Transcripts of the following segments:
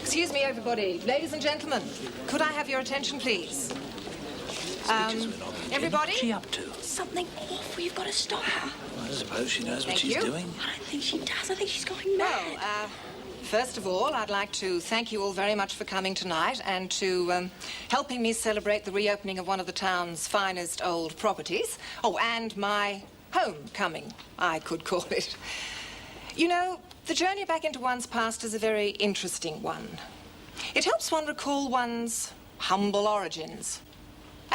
Excuse me, everybody. Ladies and gentlemen, could I have your attention, please? Everybody? What's she up to? Something awful. You've got to stop her. I suppose she knows what Thank she's you. doing. I don't think she does. I think she's going mad. Well, first of all, I'd like to thank you all very much for coming tonight and to helping me celebrate the reopening of one of the town's finest old properties. Oh, and my homecoming, I could call it. You know, the journey back into one's past is a very interesting one. It helps one recall one's humble origins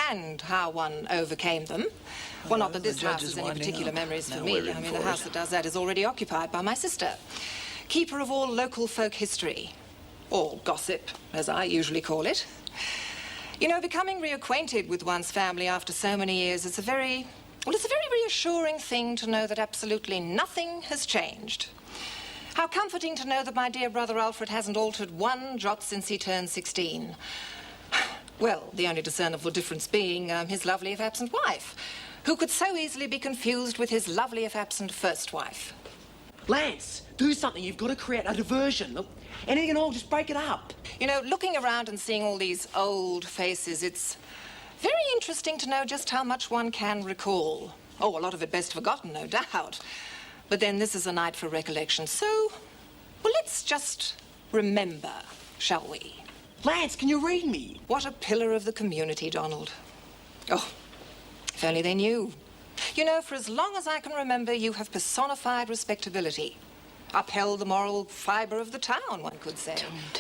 and how one overcame them. Well, not that this house has any particular memories for me. I mean, the house that does that is already occupied by my sister, keeper of all local folk history, or gossip, as I usually call it. You know, becoming reacquainted with one's family after so many years is a very reassuring thing to know that absolutely nothing has changed. How comforting to know that my dear brother Alfred hasn't altered one jot since he turned 16. Well, the only discernible difference being his lovely if absent wife, who could so easily be confused with his lovely if absent first wife. Lance, do something. You've got to create a diversion. Look, anything at all, just break it up. You know, looking around and seeing all these old faces, it's very interesting to know just how much one can recall. Oh, a lot of it best forgotten, no doubt. But then this is a night for recollection, so, well, let's just remember, shall we? Lance, can you read me? What a pillar of the community, Donald. Oh, if only they knew. You know, for as long as I can remember, you have personified respectability. Upheld the moral fibre of the town, one could say.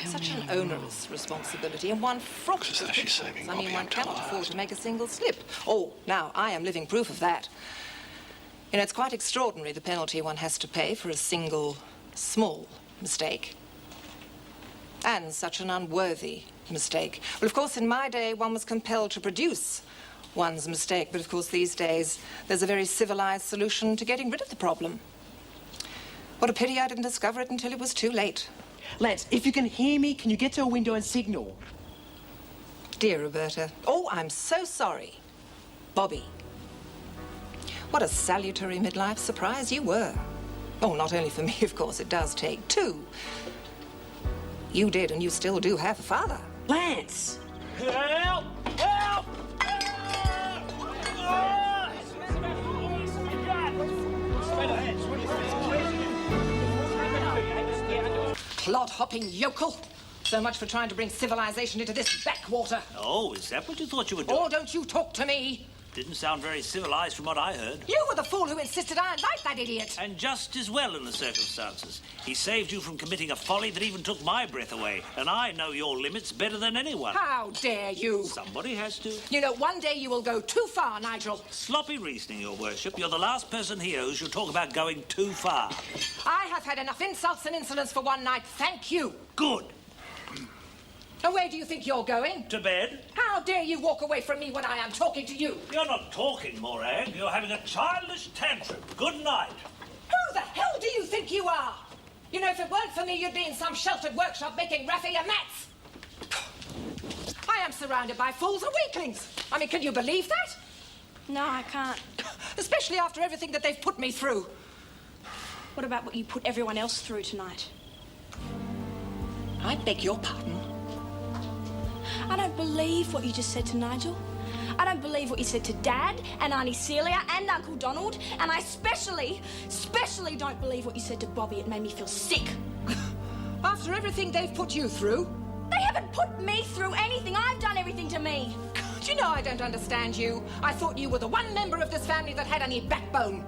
Such an onerous responsibility, and one fraught with pitfalls. I mean, one cannot afford to make a single slip. Oh, now, I am living proof of that. You know, it's quite extraordinary, the penalty one has to pay for a single, small mistake. And such an unworthy mistake. Well, of course, in my day, one was compelled to produce one's mistake. But, of course, these days, there's a very civilized solution to getting rid of the problem. What a pity I didn't discover it until it was too late. Lance, if you can hear me, can you get to a window and signal? Dear Roberta. Oh, I'm so sorry. Bobby. What a salutary midlife surprise you were. Oh, not only for me, of course, it does take two. You did, and you still do have a father. Lance! Help! Help! Clod-hopping yokel. So much for trying to bring civilization into this backwater. Oh, is that what you thought you were doing? Oh, don't you talk to me. Didn't sound very civilized from what I heard. You were the fool who insisted I invite that idiot. And just as well in the circumstances. He saved you from committing a folly that even took my breath away. And I know your limits better than anyone. How dare you? Somebody has to. You know, one day you will go too far, Nigel. Sloppy reasoning, Your Worship. You're the last person here who should talk about going too far. I have had enough insults and insolence for one night, thank you. Good. And where do you think you're going? To bed? How dare you walk away from me when I am talking to you? You're not talking, Morag. You're having a childish tantrum. Good night. Who the hell do you think you are? You know, if it weren't for me, you'd be in some sheltered workshop making raffia mats. I am surrounded by fools and weaklings. I mean, can you believe that? No, I can't. Especially after everything that they've put me through. What about what you put everyone else through tonight? I beg your pardon. I don't believe what you just said to Nigel. I don't believe what you said to Dad and Auntie Celia and Uncle Donald. And I especially don't believe what you said to Bobby. It made me feel sick. After everything they've put you through? They haven't put me through anything. I've done everything to me. Do you know I don't understand you? I thought you were the one member of this family that had any backbone.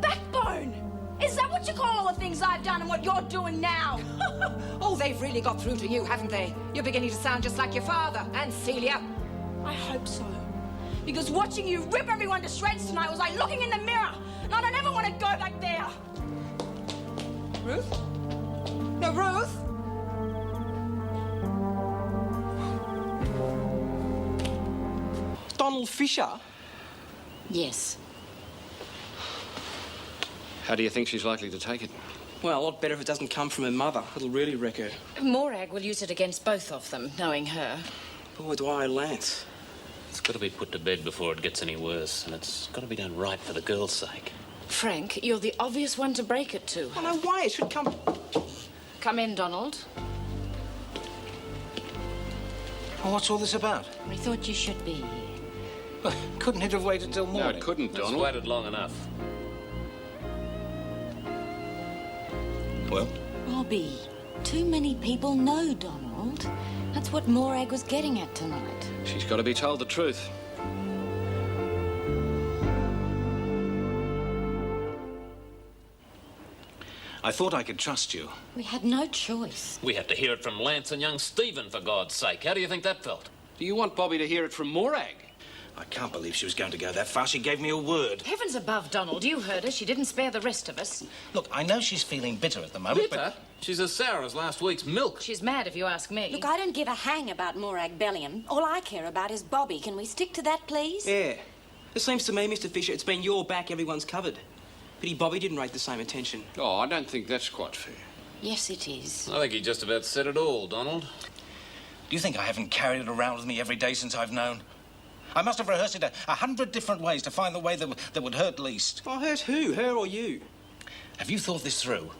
Backbone? Is that what you call all the things I've done and what you're doing now? Oh, they've really got through to you, haven't they? You're beginning to sound just like your father and Celia. I hope so. Because watching you rip everyone to shreds tonight was like looking in the mirror. And I don't ever want to go back there. Ruth? No, Ruth? Donald Fisher? Yes. How do you think she's likely to take it? Well, a lot better if it doesn't come from her mother. It'll really wreck her. Morag will use it against both of them, knowing her. Boy, do I, Lance. It's got to be put to bed before it gets any worse, and it's got to be done right for the girl's sake. Frank, you're the obvious one to break it to. Oh, no way. It should come... Come in, Donald. Well, what's all this about? We thought you should be here. Well, couldn't it have waited till No, morning? it couldn't, It's Donald. waited long enough. Well, Bobby, too many people know Donald. That's what Morag was getting at tonight. She's got to be told the truth. I thought I could trust you. We had no choice. We had to hear it from Lance and young Stephen, for God's sake. How do you think that felt? Do you want Bobby to hear it from Morag? I can't believe she was going to go that far. She gave me a word. Heavens above, Donald, you heard her. She didn't spare the rest of us. Look, I know she's feeling bitter at the moment, Bitter? She's as sour as last week's milk. She's mad, if you ask me. Look, I don't give a hang about Morag Bellingham. All I care about is Bobby. Can we stick to that, please? Yeah. It seems to me, Mr. Fisher, it's been your back, everyone's covered. Pity Bobby didn't rate the same attention. Oh, I don't think that's quite fair. Yes, it is. I think he just about said it all, Donald. Do you think I haven't carried it around with me every day since I've known? I must have rehearsed it 100 different ways to find the way that would hurt least. Oh, hurt who? Her or you? Have you thought this through?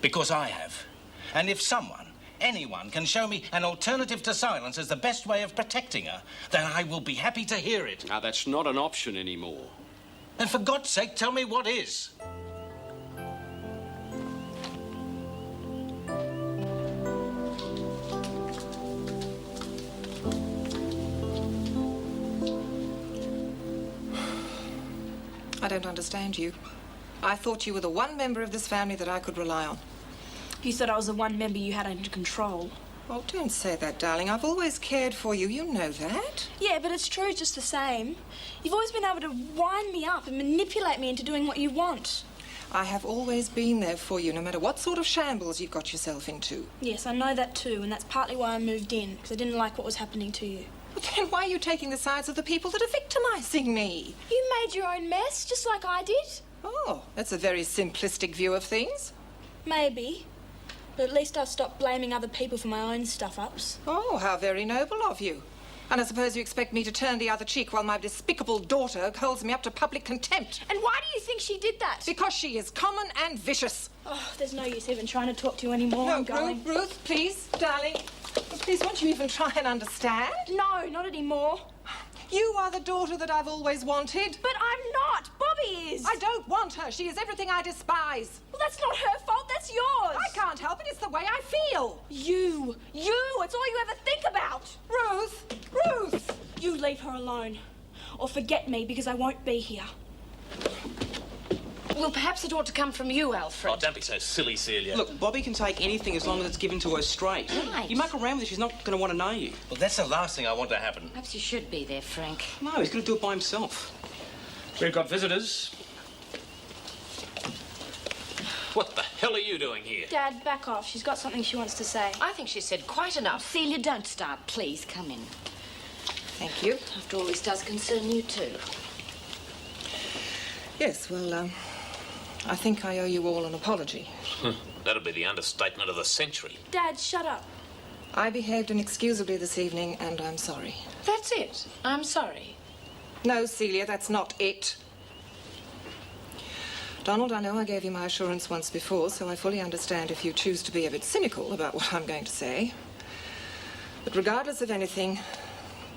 Because I have. And if someone, anyone, can show me an alternative to silence as the best way of protecting her, then I will be happy to hear it. Now, that's not an option anymore. And for God's sake, tell me what is. I don't understand you. I thought you were the one member of this family that I could rely on. You thought I was the one member you had under control. Oh, don't say that, darling. I've always cared for you. You know that. Yeah, but it's true just the same. You've always been able to wind me up and manipulate me into doing what you want. I have always been there for you, no matter what sort of shambles you've got yourself into. Yes, I know that too, and that's partly why I moved in, because I didn't like what was happening to you. But then why are you taking the sides of the people that are victimising me? You made your own mess, just like I did. Oh, that's a very simplistic view of things. Maybe. But at least I've stopped blaming other people for my own stuff-ups. Oh, how very noble of you. And I suppose you expect me to turn the other cheek while my despicable daughter holds me up to public contempt. And why do you think she did that? Because she is common and vicious. Oh, there's no use even trying to talk to you anymore. I'm going. Ruth, please, darling. Please, won't you even try and understand? No, not anymore. You are the daughter that I've always wanted. But I'm not. Bobby is. I don't want her. She is everything I despise. Well, that's not her fault. That's yours. I can't help it. It's the way I feel. You. It's all you ever think about. Ruth. You leave her alone. Or forget me, because I won't be here. Well, perhaps it ought to come from you, Alfred. Oh, don't be so silly, Celia. Look, Bobby can take anything as long as it's given to her straight. Right. You muck around with her, she's not going to want to know you. Well, that's the last thing I want to happen. Perhaps you should be there, Frank. No, he's going to do it by himself. We've got visitors. What the hell are you doing here? Dad, back off. She's got something she wants to say. I think she said quite enough. Celia, don't start. Please, come in. Thank you. After all, this does concern you too. Yes, well, I think I owe you all an apology. That'll be the understatement of the century. Dad, shut up. I behaved inexcusably this evening, and I'm sorry. That's it. I'm sorry. No, Celia, that's not it. Donald, I know I gave you my assurance once before, so I fully understand if you choose to be a bit cynical about what I'm going to say. But regardless of anything,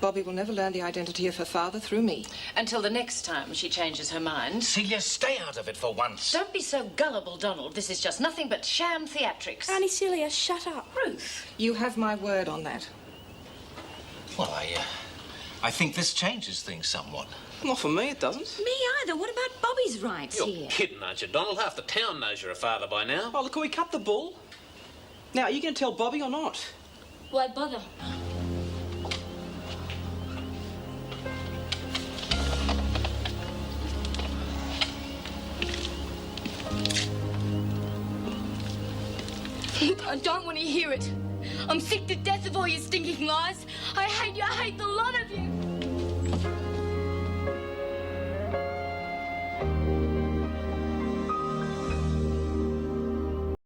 Bobby will never learn the identity of her father through me. Until the next time she changes her mind. Celia, stay out of it for once. Don't be so gullible, Donald. This is just nothing but sham theatrics. Auntie Celia, shut up. Ruth. You have my word on that. Well, I think this changes things somewhat. Not for me, it doesn't. Me either. What about Bobby's rights You're here? kidding, aren't you, Donald? Half the town knows you're a father by now. Oh, look, can we cut the bull? Now, are you going to tell Bobby or not? Why bother? I don't want to hear it. I'm sick to death of all your stinking lies. I hate you. I hate the lot of you.